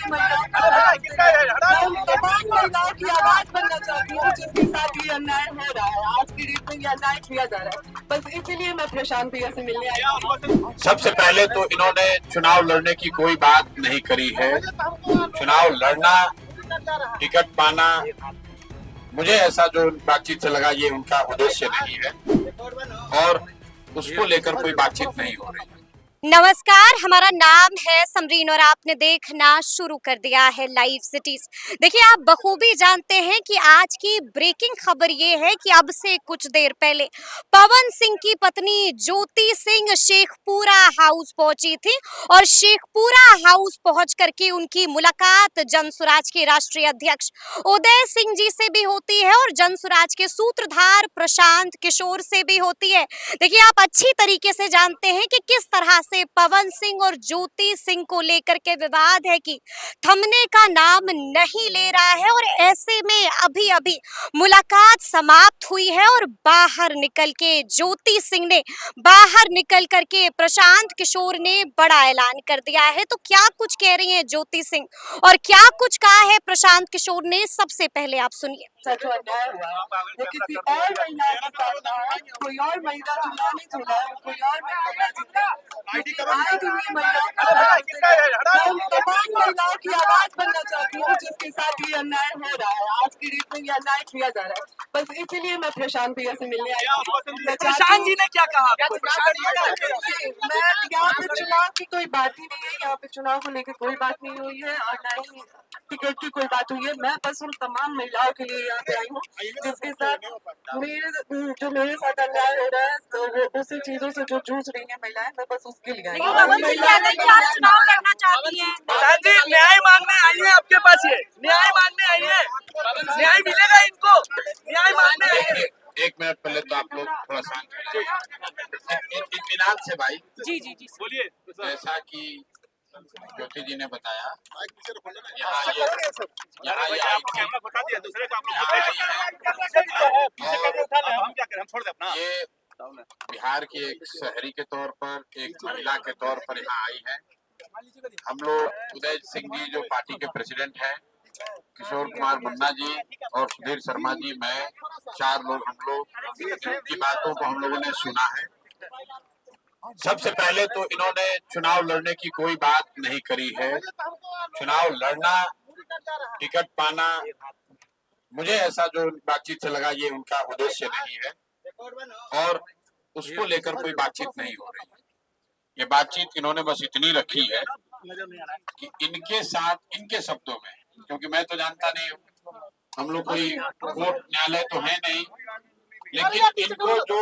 तमाम महिलाओं की आवाज बनना चाहती हूँ जिसके साथ ये अन्याय हो रहा है। आज की डेट में ये अन्याय किया जा रहा है, बस इसीलिए मैं प्रशांत भैया से मिलने आई हूँ। सबसे पहले तो इन्होंने चुनाव लड़ने की कोई बात नहीं करी है। चुनाव लड़ना, टिकट पाना, मुझे ऐसा जो बातचीत से लगा ये उनका उद्देश्य नहीं है और उसको लेकर कोई बातचीत नहीं हो रही है। नमस्कार, हमारा नाम है समरीन और आपने देखना शुरू कर दिया है लाइव सिटीज। देखिए, आप बखूबी जानते हैं कि आज की ब्रेकिंग खबर ये है कि अब से कुछ देर पहले पवन सिंह की पत्नी ज्योति सिंह शेखपुरा हाउस पहुंची थी और शेखपुरा हाउस पहुंच करके उनकी मुलाकात जनसुराज के राष्ट्रीय अध्यक्ष उदय सिंह जी से भी होती है और जनसुराज के सूत्रधार प्रशांत किशोर से भी होती है। देखिए, आप अच्छी तरीके से जानते हैं कि किस तरह से पवन सिंह और ज्योति सिंह को लेकर के विवाद है कि थमने का नाम नहीं ले रहा है और ऐसे में अभी अभी मुलाकात समाप्त हुई है और बाहर निकल के ज्योति सिंह ने बाहर निकल करके प्रशांत किशोर ने बड़ा ऐलान कर दिया है। तो क्या कुछ कह रही हैं ज्योति सिंह और क्या कुछ कहा है प्रशांत किशोर ने, सबसे पहले आप सुनिए। जो अन्याय हुआ है वो किसी और महिला के साथ ना हो, कोई और महिला चुनाव नहीं चुना है, कोई और महिला चुना आज हुई महिलाओं तमाम महिलाओं की आवाज बनना चाहती हूँ जिसके साथ ये अन्याय हो रहा है। आज की डेट में ये अन्याय किया जा रहा है, बस इसीलिए मैं प्रशांत भैया से मिलने आई हूँ। प्रशांत जी ने क्या कहा? मैं यहाँ पे चुनाव की कोई बात ही नहीं है, यहाँ पे चुनाव को लेकर कोई बात नहीं हुई है और ना ही टिकट की कोई बात हुई है। मैं बस उन तमाम महिलाओं के लिए यहाँ पे आई हूँ जिसके साथ मेरे साथ अन्याय हो रहा है, तो वो उसी चीजों से जो जूझ रही है महिलाएं, मैं बस उसके लिए आई हूँ। प्रशांत जी न्याय मांगने आई है आपके पास, ये न्याय मांगने आई है, न्याय मिलेगा इनको, न्याय मांगने आई है। एक मिनट पहले तो आप लोग थोड़ा शांत इत्मीनान से भाई। जी जी जी बोलिए। जैसा कि ज्योति जी ने बताया, ये बिहार की एक शहरी के तौर पर, एक महिला के तौर पर यहाँ आई है। हम लोग उदय सिंह जी जो पार्टी के प्रेसिडेंट हैं, किशोर कुमार मुन्ना जी और सुधीर शर्मा जी, मैं, 4 लोग हम लोग इनकी बातों को हम लोगों ने सुना है। सबसे पहले तो इन्होंने चुनाव लड़ने की कोई बात नहीं करी है। चुनाव लड़ना, टिकट पाना, मुझे ऐसा जो बातचीत से लगा ये उनका उद्देश्य नहीं है और उसको लेकर कोई बातचीत नहीं हो रही है। ये बातचीत इन्होंने बस इतनी रखी है कि इनके साथ, इनके शब्दों में, क्योंकि मैं तो जानता नहीं हूँ, हम लोग कोई कोर्ट न्यायालय तो है नहीं, लेकिन इनको जो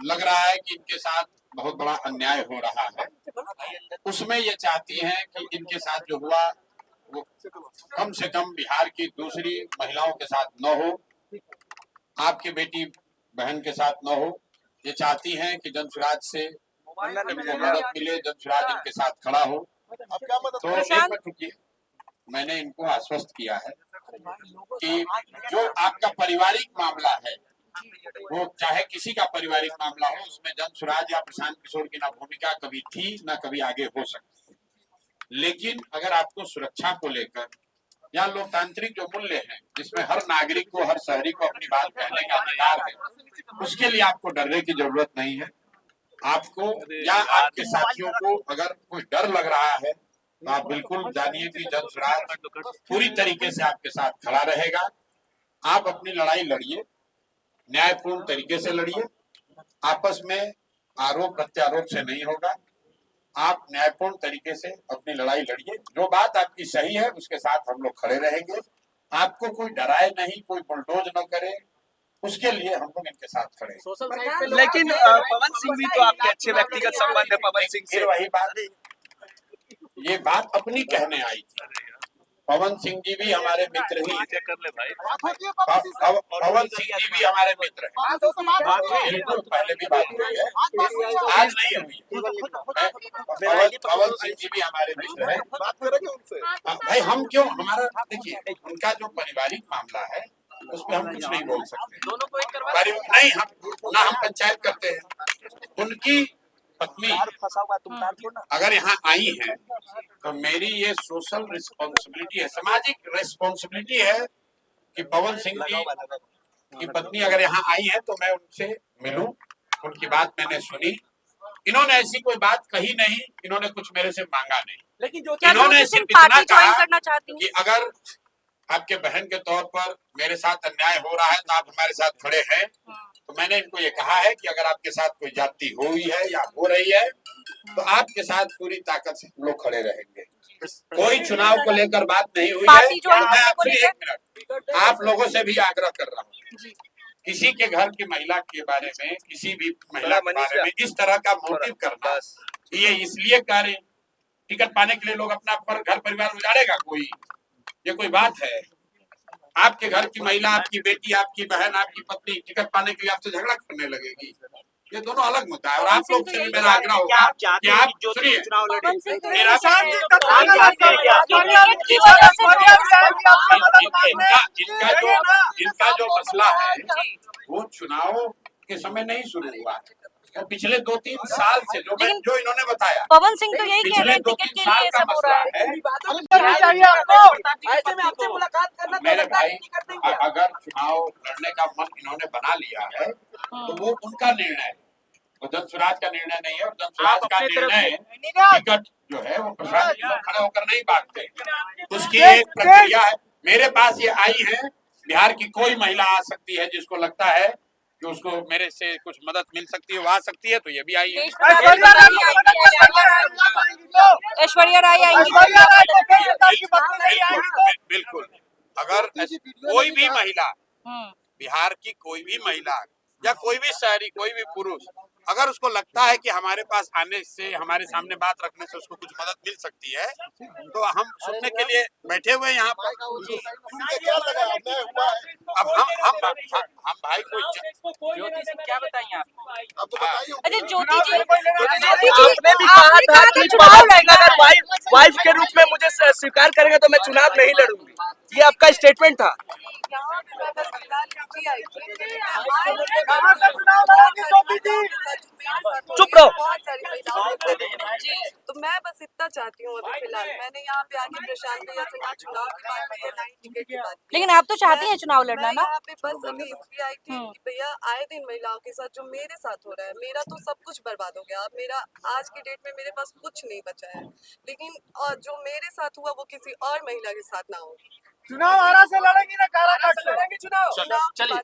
लग रहा है कि इनके साथ बहुत बड़ा अन्याय हो रहा है, उसमें ये चाहती हैं कि इनके साथ जो हुआ वो कम से कम बिहार की दूसरी महिलाओं के साथ न हो, आपकी बेटी बहन के साथ न हो। ये चाहती हैं कि जनसुराज से मदद मिले, जनसुराज इनके साथ खड़ा हो। तो एक मिनट रुकिए, मैंने इनको आश्वस्त किया है कि जो आपका पारिवारिक मामला है, वो चाहे किसी का पारिवारिक मामला हो, उसमें जनसुराज या प्रशांत किशोर की ना भूमिका कभी थी ना कभी आगे हो सकती। लेकिन अगर आपको सुरक्षा को लेकर या लोकतांत्रिक जो मूल्य हैं, जिसमें हर नागरिक को, हर शहरी को अपनी बात कहने का अधिकार है, उसके लिए आपको डरने की जरूरत नहीं है। आपको या आपके साथियों को अगर कोई डर लग रहा है तो आप बिल्कुल जानिए कि जनसुराज पूरी तरीके से आपके साथ खड़ा रहेगा। आप अपनी लड़ाई लड़िए, न्यायपूर्ण तरीके से लड़िए, आपस में आरोप प्रत्यारोप से नहीं होगा। आप न्यायपूर्ण तरीके से अपनी लड़ाई लड़िए, जो बात आपकी सही है उसके साथ हम लोग खड़े रहेंगे। आपको कोई डराए नहीं, कोई बुलडोज न करे, उसके लिए हम लोग इनके साथ खड़े हैं। लेकिन पवन सिंह भी तो आपके अच्छे व्यक्तिगत संबंध है पवन सिंह से। वही बात, ये बात अपनी कहने आई थी। पवन सिंह जी भी हमारे मित्र ही हैं। पवन सिंह जी भी हमारे मित्र हैं, बिल्कुल पहले भी बात हुई है, आज नहीं हुई। पवन सिंह जी भी हमारे मित्र हैं। भाई हम क्यों, हमारा देखिए, उनका जो पारिवारिक मामला है उसमें हम कुछ नहीं बोल सकते। नहीं, हम ना हम पंचायत करते हैं। उनकी पत्नी अगर यहाँ आई है तो मेरी ये सोशल रिस्पॉन्सिबिलिटी है, सामाजिक रिस्पॉन्सिबिलिटी है कि पवन सिंह जी की पत्नी अगर यहाँ आई है तो मैं उनसे मिलूं, उनकी बात मैंने सुनी। इन्होंने ऐसी कोई बात कही नहीं, इन्होंने कुछ मेरे से मांगा नहीं, लेकिन जो इन्होंने सिर्फ इतना कहा कि अगर आपके बहन के तौर पर मेरे साथ अन्याय हो रहा है तो आप हमारे साथ खड़े हैं। तो मैंने इनको ये कहा है कि अगर आपके साथ कोई जाति हुई है या हो रही है तो आपके साथ पूरी ताकत से हम लोग खड़े रहेंगे। कोई चुनाव को लेकर बात नहीं हुई है। मैं आपसे 1 मिनट आप लोगों से भी आग्रह कर रहा हूँ, किसी के घर की महिला के बारे में, किसी भी महिला के बारे में इस तरह का मोटिव करना, ये इसलिए करें टिकट पाने के लिए लोग अपना घर परिवार उजाड़ेगा कोई, ये कोई बात है? आपके घर की महिला, आपकी बेटी, आपकी बहन, आपकी पत्नी टिकट पाने के लिए आपसे झगड़ा करने लगेगी, ये दोनों अलग मुद्दा है। और आप लोग से भी मेरा आग्रह होगा कि आप सुनिए, मेरा इनका जो मसला है वो चुनाव के समय नहीं शुरू हुआ, पिछले 2-3 साल से जो इन्होंने बताया, पवन सिंह तो यही कह रहे पिछले हैं 2-3 साल का मसला है। मेरे भाई, अगर चुनाव लड़ने का मन इन्होंने बना लिया है तो वो उनका निर्णय है, वो धन स्वराज का निर्णय नहीं है। और धन स्वराज का निर्णय टिकट जो है वो प्रशासन खड़े होकर नहीं बांटते, उसकी एक प्रक्रिया है। मेरे पास ये आई है, बिहार की कोई महिला आ सकती है जिसको लगता है कि उसको मेरे से कुछ मदद मिल सकती है, वो आ सकती है, तो ये भी आई है। ऐश्वर्या राय आएंगी। बिल्कुल, अगर कोई भी महिला, बिहार की कोई भी महिला या कोई भी शहरी, कोई भी पुरुष, अगर उसको लगता है कि हमारे पास आने से, हमारे सामने बात रखने से उसको कुछ मदद मिल सकती है, तो हम सुनने के लिए बैठे हुए यहाँ पर। अब हम भाई को क्या बताएंगे आप? अरे ज्योति जी, आपने भी कहा था कि पवन सिंह अगर वाइफ के रूप में मुझे स्वीकार करेंगे तो मैं चुनाव नहीं लड़ूंगी, ये आपका स्टेटमेंट था। चुप रहो। तो मैं बस इतना चाहती हूँ अभी फिलहाल, मैंने यहाँ पे आके प्रशांत भैया से ना चुनाव की बात की, ना ही टिकट की बात की। लेकिन आप तो चाहती हैं चुनाव लड़ना ना? यहाँ पे बस अभी इसलिए आई थी कि भैया आए दिन महिलाओं के साथ जो मेरे साथ हो रहा है, मेरा तो सब कुछ बर्बाद हो गया। अब मेरा आज की डेट में मेरे पास कुछ नहीं बचा है, लेकिन जो मेरे साथ हुआ वो किसी और महिला के साथ ना हो। चुनाव आरा से लड़ेंगी ना काराकाट से लड़ेंगी चुनाव? चलिए,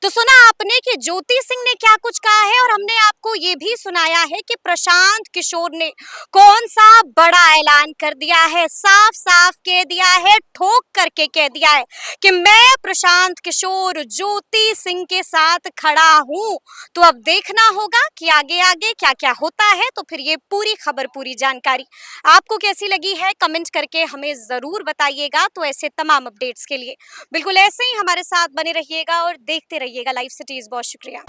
तो सुना आपने कि ज्योति सिंह ने क्या कुछ कहा है, और हमने आपको ये भी सुनाया है कि प्रशांत किशोर ने कौन सा बड़ा ऐलान कर दिया है। साफ साफ कह दिया है, ठोक करके कह दिया है कि मैं प्रशांत किशोर ज्योति सिंह के साथ खड़ा हूं। तो अब देखना होगा कि आगे आगे क्या क्या होता है। तो फिर ये पूरी खबर, पूरी जानकारी आपको कैसी लगी है, कमेंट करके हमें जरूर बताइएगा। तो ऐसे तमाम अपडेट्स के लिए बिल्कुल ऐसे ही हमारे साथ बने रहिएगा और देखते रहिएगा लाइव सिटीज। बहुत शुक्रिया।